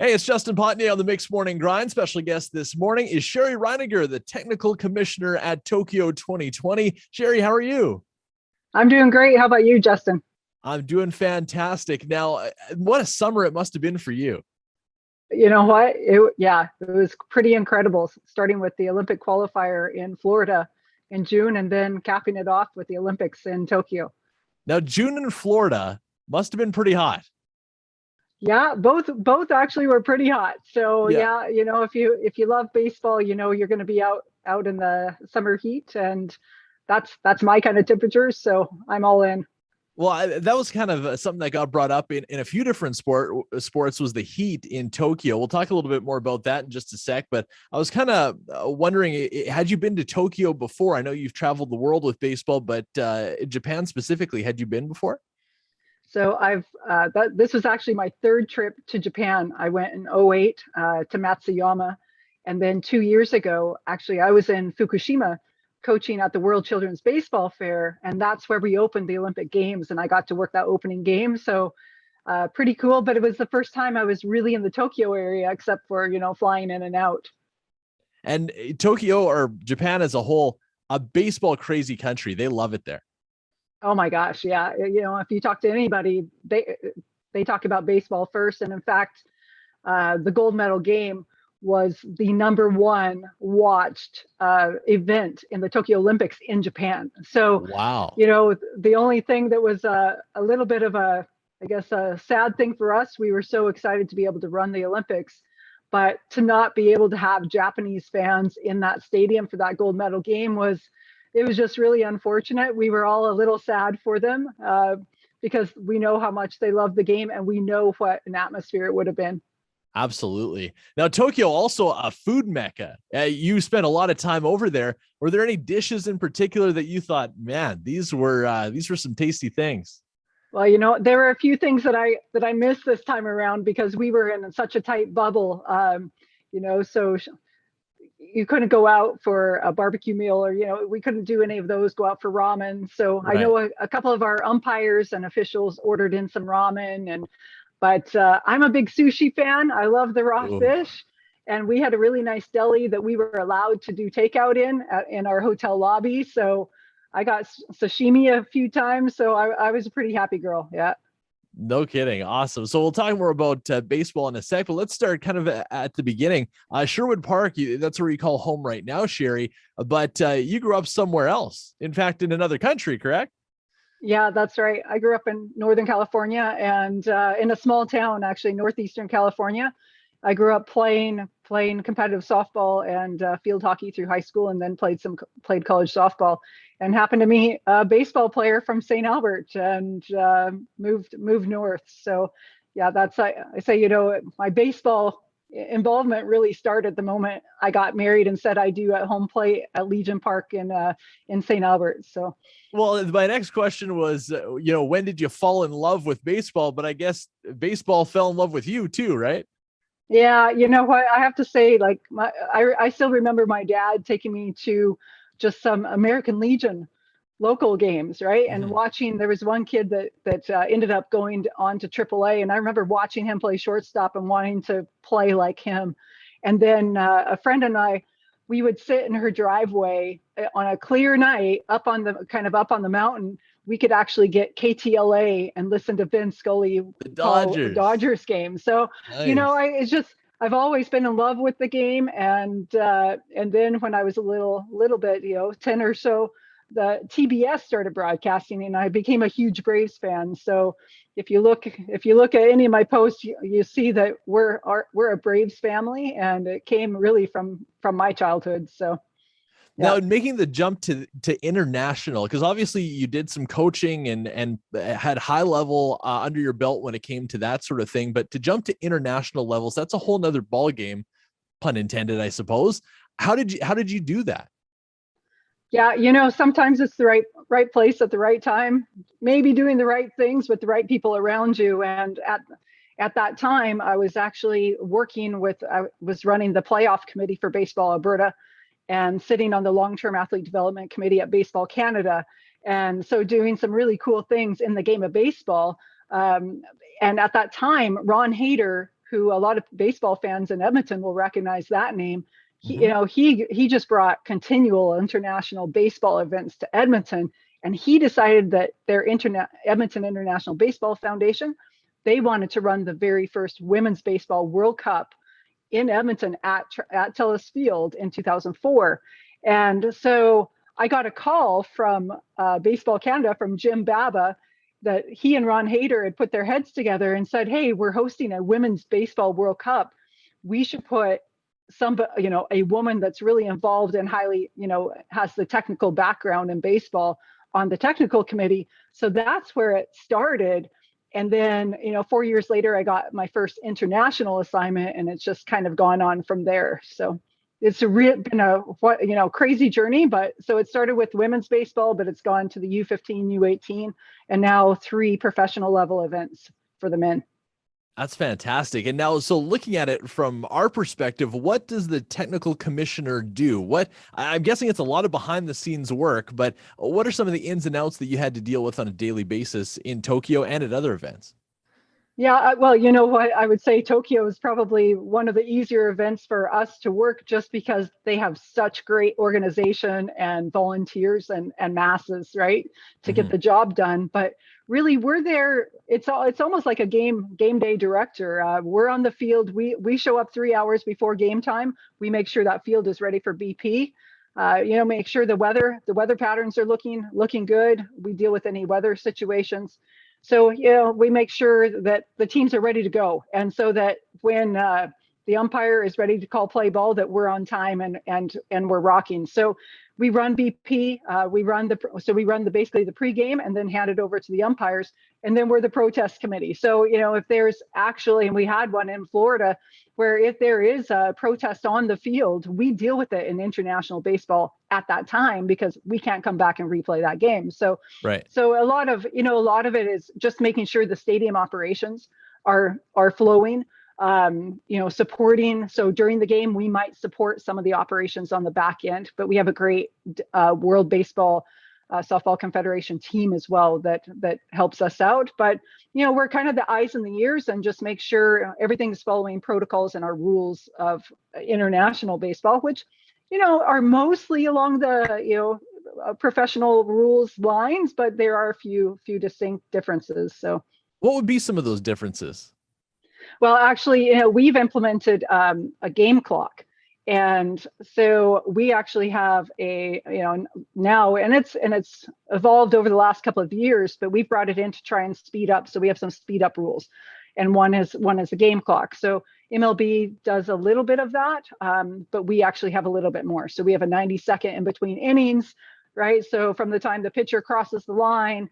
Hey, it's Justin Potney on the Mixed Morning Grind. Special guest this morning is Shari Reiniger, the technical commissioner at Tokyo 2020. Shari, how are you? I'm doing great. How about you, Justin? I'm doing fantastic. Now, what a summer it must have been for you. You know what? It was pretty incredible, starting with the Olympic qualifier in Florida in June and then capping it off with the Olympics in Tokyo. Now, June in Florida must have been pretty hot. Yeah, both actually were pretty hot. So Yeah. yeah, if you love baseball, you're going to be out in the summer heat, and that's my kind of temperature. So I'm all in. Well, that was kind of something that got brought up in a few different sports was the heat in Tokyo. We'll talk a little bit more about that in just a sec, but I was kind of wondering, had you been to Tokyo before? I know you've traveled the world with baseball, but Japan specifically, had you been before? So this was actually my third trip to Japan. I went in '08 to Matsuyama. And then 2 years ago, actually, I was in Fukushima coaching at the World Children's Baseball Fair. And that's where we opened the Olympic Games. And I got to work that opening game. So pretty cool. But it was the first time I was really in the Tokyo area, except for, flying in and out. And Tokyo or Japan as a whole, a baseball crazy country. They love it there. Oh my gosh. Yeah. If you talk to anybody, they talk about baseball first. And in fact, the gold medal game was the number one watched event in the Tokyo Olympics in Japan. So, Wow. the only thing that was a little bit of I guess, a sad thing for us, we were so excited to be able to run the Olympics, but to not be able to have Japanese fans in that stadium for that gold medal game it was just really unfortunate. We were all a little sad for them because we know how much they love the game and we know what an atmosphere it would have been. Absolutely. Now, Tokyo also a food mecca. You spent a lot of time over there. Were there any dishes in particular that you thought, man, these were some tasty things? Well, there were a few things that I missed this time around because we were in such a tight bubble. So you couldn't go out for a barbecue meal, or we couldn't do any of those. Go out for ramen. So I Right. know a couple of our umpires and officials ordered in some ramen, but I'm a big sushi fan. I love the raw Ooh. fish. And we had a really nice deli that we were allowed to do takeout in our hotel lobby. So I got sashimi a few times. So I was a pretty happy girl. Yeah. No kidding. Awesome. So we'll talk more about baseball in a sec, but let's start kind of at the beginning. Sherwood Park, that's where you call home right now, Shari, but you grew up somewhere else. In fact, in another country, correct? Yeah, that's right. I grew up in Northern California and in a small town, actually, Northeastern California. I grew up playing competitive softball and field hockey through high school, and then played college softball, and happened to meet a baseball player from St. Albert and moved north. So, yeah, I say my baseball involvement really started the moment I got married and said I do at home plate at Legion Park in St. Albert. So. Well, my next question was, when did you fall in love with baseball? But I guess baseball fell in love with you too, right? Yeah, you know what? I have to say, like, I still remember my dad taking me to just some American Legion local games, right? And Mhm. watching, there was one kid that ended up going on to AAA, and I remember watching him play shortstop and wanting to play like him. And then a friend and I, we would sit in her driveway on a clear night up on the mountain. We could actually get KTLA and listen to Vin Scully The call Dodgers. Dodgers games. So, Nice. it's just I've always been in love with the game, and then when I was a little bit, 10 or so, the TBS started broadcasting, and I became a huge Braves fan. So if you look at any of my posts, you see that we're a Braves family, and it came really from my childhood. So Now, yeah. in making the jump to international, because obviously you did some coaching and had high level under your belt when it came to that sort of thing, but to jump to international levels, that's a whole nother ball game, pun intended, I suppose. How did you do that? Yeah, sometimes it's the right place at the right time, maybe doing the right things with the right people around you. And at that time, I was actually I was running the playoff committee for Baseball Alberta and sitting on the long-term athlete development committee at Baseball Canada. And so doing some really cool things in the game of baseball. And at that time, Ron Hayter, who a lot of baseball fans in Edmonton will recognize that name. Mhm. He just brought continual international baseball events to Edmonton, and he decided that their Edmonton International Baseball Foundation, they wanted to run the very first women's baseball World Cup in Edmonton at Telus Field in 2004. And so I got a call from Baseball Canada, from Jim Baba, that he and Ron Hayter had put their heads together and said, hey, we're hosting a women's baseball World Cup. We should put a woman that's really involved and highly, has the technical background in baseball on the technical committee. So that's where it started. And then, 4 years later, I got my first international assignment, and it's just kind of gone on from there. So it's been a crazy journey. But so it started with women's baseball, but it's gone to the U15, U18, and now 3 professional level events for the men. That's fantastic. And now, so looking at it from our perspective, what does the technical commissioner do? I'm guessing it's a lot of behind the scenes work, but what are some of the ins and outs that you had to deal with on a daily basis in Tokyo and at other events? Yeah, well, you know what? I would say Tokyo is probably one of the easier events for us to work, just because they have such great organization and volunteers and masses, right, to get Mhm. the job done. But really, we're there. It's almost like a game day director. We're on the field. We show up 3 hours before game time. We make sure that field is ready for BP. Make sure the weather patterns are looking good. We deal with any weather situations. So, we make sure that the teams are ready to go. And so that when the umpire is ready to call play ball, that we're on time and we're rocking. So we run BP, we run basically the pregame and then hand it over to the umpires. And then we're the protest committee. So, if there's actually, and we had one in Florida, where if there is a protest on the field, we deal with it in international baseball at that time, because we can't come back and replay that game. So Right. a lot of it is just making sure the stadium operations are flowing, supporting. So during the game, we might support some of the operations on the back end, but we have a great World Baseball Softball Confederation team as well that helps us out. But we're kind of the eyes and the ears, and just make sure everything's following protocols and our rules of international baseball, which are mostly along the professional rules lines, but there are a few distinct differences. So What would be some of those differences? well, actually, we've implemented a game clock. And so we actually have now, and it's evolved over the last couple of years, but we've brought it in to try and speed up. So we have some speed up rules, and one is a game clock. So MLB does a little bit of that, but we actually have a little bit more. So we have a 90-second in between innings, right? So from the time the pitcher crosses the line,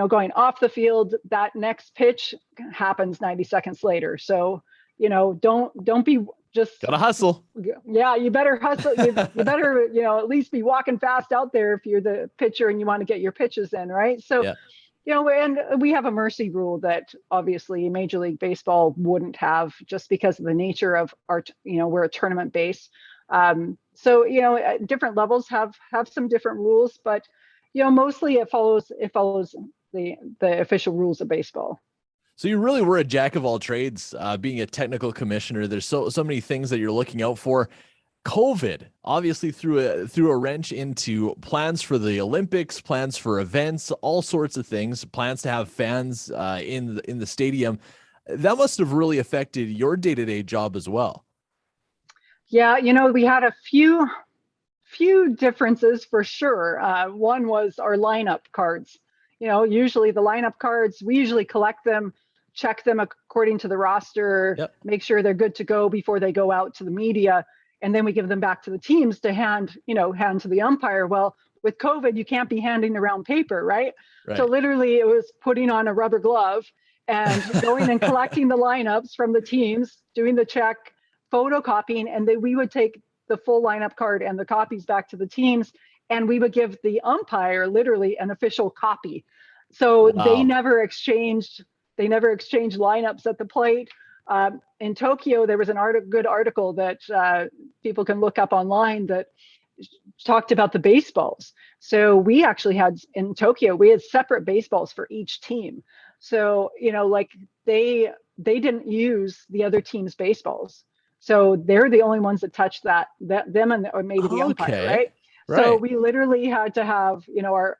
going off the field, that next pitch happens 90 seconds later. So, don't be just Gotta hustle. Yeah, you better hustle. You better, at least be walking fast out there if you're the pitcher and you want to get your pitches in, right? So, Yeah. And we have a mercy rule that obviously Major League Baseball wouldn't have, just because of the nature of our, we're a tournament base. So, at different levels have some different rules, but mostly it follows the official rules of baseball. So you really were a jack of all trades, being a technical commissioner. There's so many things that you're looking out for. COVID obviously threw a wrench into plans for the Olympics, plans for events, all sorts of things, plans to have fans in the stadium. That must have really affected your day-to-day job as well. Yeah, we had a few differences for sure. One was our lineup cards. Usually the lineup cards, we usually collect them, check them according to the roster, Yep. make sure they're good to go before they go out to the media. And then we give them back to the teams to hand to the umpire. Well, with COVID, you can't be handing around paper, right? Right. So literally it was putting on a rubber glove and going and collecting the lineups from the teams, doing the check, photocopying, and then we would take the full lineup card and the copies back to the teams, and we would give the umpire literally an official copy. So Wow. they never exchanged lineups at the plate. In Tokyo, there was good article that people can look up online, that talked about the baseballs. So we actually had in Tokyo, we had separate baseballs for each team. So, like they didn't use the other team's baseballs. So they're the only ones that touched that them and or maybe the umpire, Okay. right? So Right. we literally had to have,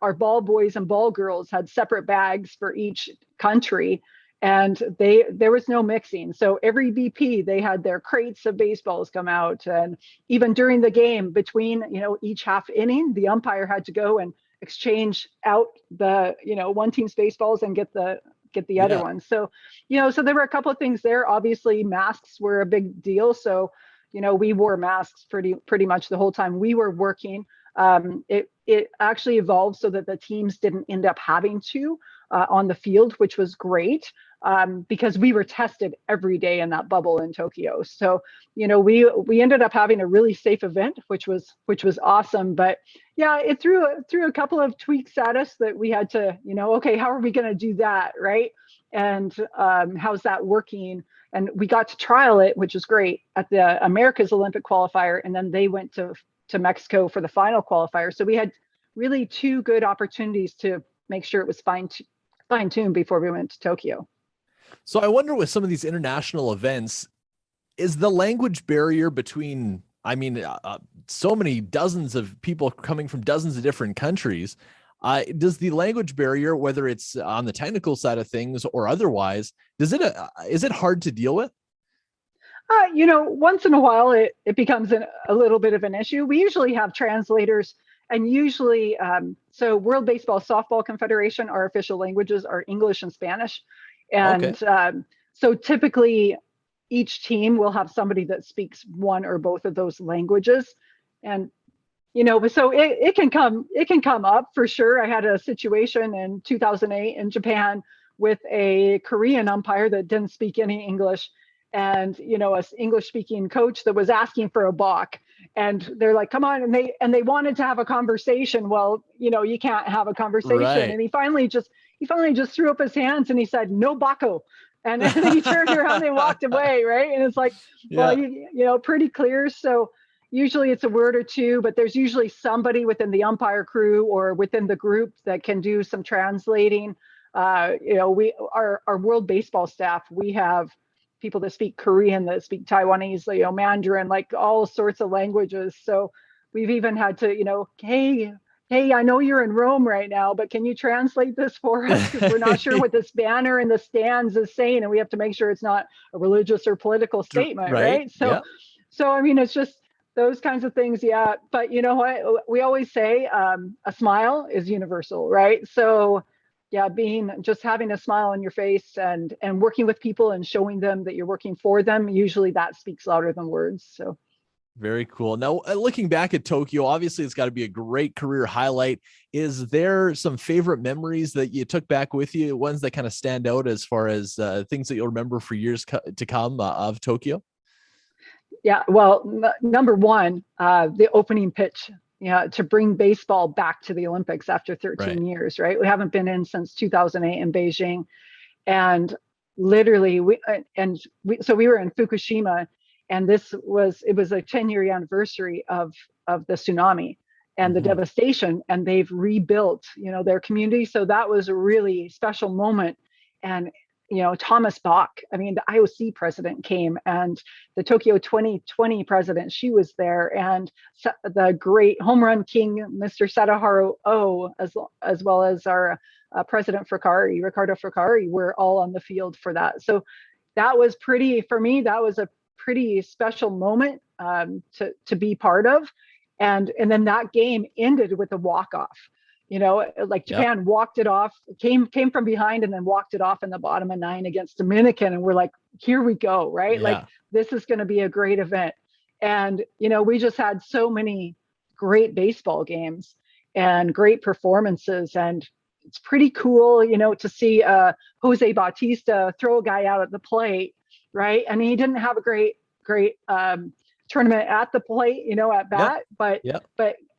our ball boys and ball girls had separate bags for each country, and there was no mixing. So every BP, they had their crates of baseballs come out, and even during the game between, each half inning, the umpire had to go and exchange out the, one team's baseballs and get the other Yeah. one. So, so there were a couple of things there. Obviously, masks were a big deal. So, we wore masks pretty much the whole time we were working. It actually evolved so that the teams didn't end up having to on the field, which was great, because we were tested every day in that bubble in Tokyo. So, we ended up having a really safe event, which was awesome. But yeah, it threw a couple of tweaks at us that we had to, okay, how are we going to do that, right? And how's that working? And we got to trial it, which was great, at the America's Olympic qualifier, and then they went to Mexico for the final qualifier. So we had really two good opportunities to make sure it was fine-tuned before we went to Tokyo. So I wonder with some of these international events, is the language barrier between, I mean, so many dozens of people coming from dozens of different countries, does the language barrier, whether it's on the technical side of things or otherwise, is it hard to deal with? Once in a while it becomes a little bit of an issue. We usually have translators, and usually, so World Baseball Softball Confederation, our official languages are English and Spanish. Okay. And so typically each team will have somebody that speaks one or both of those languages. And, so it can come up for sure. I had a situation in 2008 in Japan with a Korean umpire that didn't speak any English, and a English speaking coach that was asking for a balk, and they're like, come on, and they wanted to have a conversation. Well, you can't have a conversation. Right. And he finally just threw up his hands and he said, no bako. And then he turned around and walked away, right? And it's like, well, Yeah. pretty clear. So usually it's a word or two, but there's usually somebody within the umpire crew or within the group that can do some translating. Our world baseball staff, we have people that speak Korean, that speak Taiwanese, Mandarin, like all sorts of languages. So we've even had to, hey, I know you're in Rome right now, but can you translate this for us? Because we're not sure what this banner in the stands is saying, and we have to make sure it's not a religious or political statement, Right. right? So, Yeah. so I mean, it's just those kinds of things, yeah. But you know what? We always say a smile is universal, right? So, yeah, just having a smile on your face and working with people and showing them that you're working for them, usually that speaks louder than words. So. Very cool. Now, looking back at Tokyo, obviously it's got to be a great career highlight. Is there some favorite memories that you took back with you, ones that kind of stand out as far as things that you'll remember for years to come of Tokyo? Yeah, well, number one, the opening pitch, to bring baseball back to the Olympics after Right. 13 years, right? We haven't been in since 2008 in Beijing, and literally, so we were in Fukushima, and it was a 10-year anniversary of the tsunami and the Mhm. devastation, and they've rebuilt, their community. So that was a really special moment. And Thomas Bach, I mean, the IOC president came, and the Tokyo 2020 president, she was there, and the great home run king, Mr. Sadaharu Oh, as well as our president Ricardo Fracari, were all on the field for that. So that was for me, that was a pretty special moment, to be part of. And then that game ended with a walk off. Like Yep. Japan walked it off, came from behind, and then walked it off in the bottom of 9 against Dominican, and we're like, here we go, right? Like, Yeah. this is going to be a great event. And we just had so many great baseball games and great performances, and it's pretty cool, to see Jose Bautista throw a guy out at the plate, right? And he didn't have a great tournament at the plate, at Yep. bat, but Yep.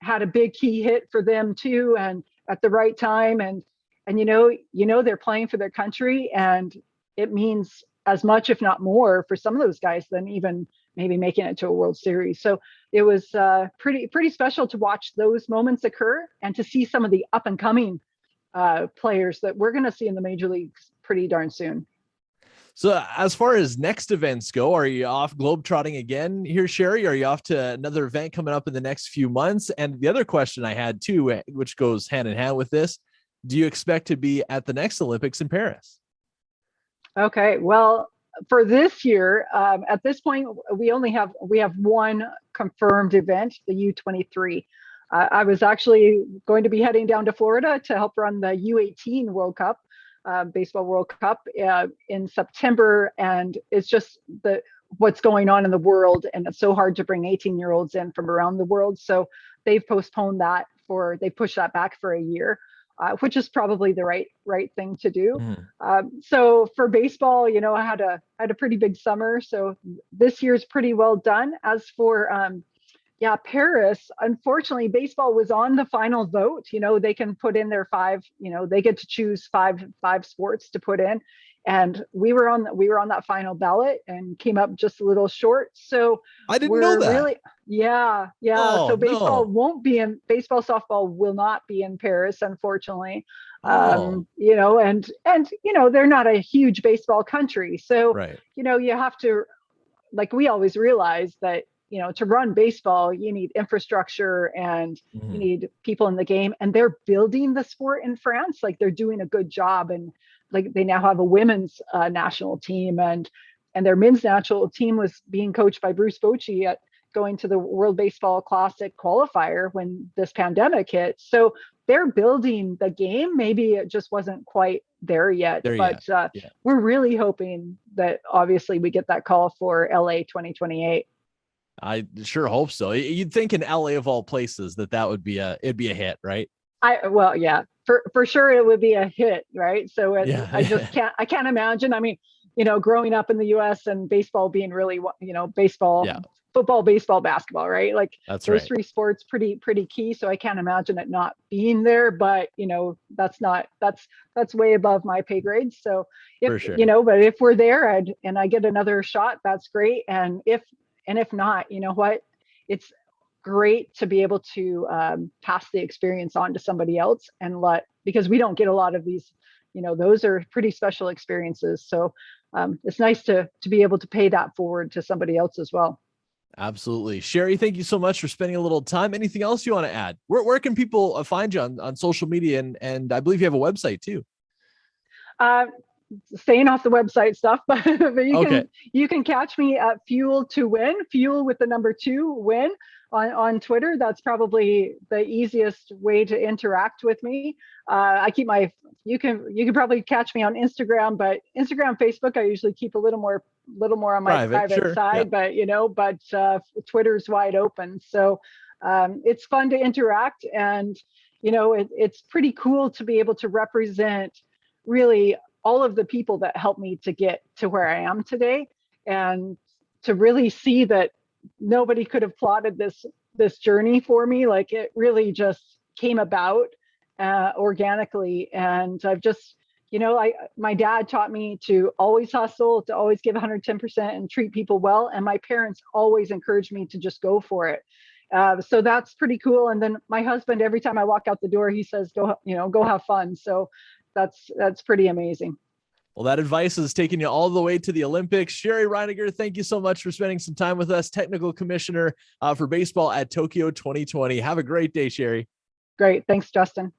had a big key hit for them too, and at the right time. And they're playing for their country, and it means as much, if not more, for some of those guys than even maybe making it to a World Series. So it was pretty special to watch those moments occur and to see some of the up and coming players that we're going to see in the major leagues pretty darn soon. So as far as next events go, are you off globetrotting again here, Shari? Are you off to another event coming up in the next few months? And the other question I had too, which goes hand in hand with this, do you expect to be at the next Olympics in Paris? Okay, well, for this year, at this point, we have one confirmed event, the U23. I was actually going to be heading down to Florida to help run the U18 World Cup. Baseball World Cup in September, and it's just what's going on in the world, and it's so hard to bring 18-year-olds in from around the world. So they've postponed that they pushed that back for a year, which is probably the right thing to do. So for baseball, I had a pretty big summer, so this year's pretty well done. As for Paris, unfortunately, baseball was on the final vote. They can put in their five, they get to choose five sports to put in. And we were on that final ballot and came up just a little short. So I didn't know that. Really, yeah. Oh, so baseball, softball will not be in Paris, unfortunately. And they're not a huge baseball country. So, right. You have to, like we always realize that, to run baseball, you need infrastructure and you need people in the game, and they're building the sport in France. Like, they're doing a good job, and like they now have a women's national team, and their men's national team was being coached by Bruce Bochy at going to the World Baseball Classic qualifier when this pandemic hit. So they're building the game. Maybe it just wasn't quite there yet, but we're really hoping that obviously we get that call for LA 2028. I sure hope so. You'd think in LA of all places that would be it'd be a hit, right? For sure it would be a hit, right? So I just can't imagine. I mean, growing up in the US and baseball being really, baseball, football, baseball, basketball, right? Like those three sports pretty key. So I can't imagine it not being there, but that's way above my pay grade. So if, but if we're there and I get another shot, that's great. And if not, you know what, it's great to be able to pass the experience on to somebody else because we don't get a lot of these, those are pretty special experiences. So it's nice to be able to pay that forward to somebody else as well. Absolutely. Shari, thank you so much for spending a little time. Anything else you want to add? Where can people find you on social media? And I believe you have a website too. Staying off the website stuff, but you can catch me at Fuel to Win, Fuel with the number 2 Win on Twitter. That's probably the easiest way to interact with me. You can probably catch me on Instagram, but Instagram, Facebook, I usually keep a little more on my private side, but Twitter's wide open. So it's fun to interact, and it's pretty cool to be able to represent really all of the people that helped me to get to where I am today, and to really see that nobody could have plotted this journey for me. Like, it really just came about organically. And I've just, my dad taught me to always hustle, to always give 110% and treat people well. And my parents always encouraged me to just go for it. So that's pretty cool. And then my husband, every time I walk out the door, he says, go have fun. So that's pretty amazing. Well, that advice has taken you all the way to the Olympics. Shari Reiniger, thank you so much for spending some time with us. Technical Commissioner for Baseball at Tokyo 2020. Have a great day, Shari. Great. Thanks, Justin.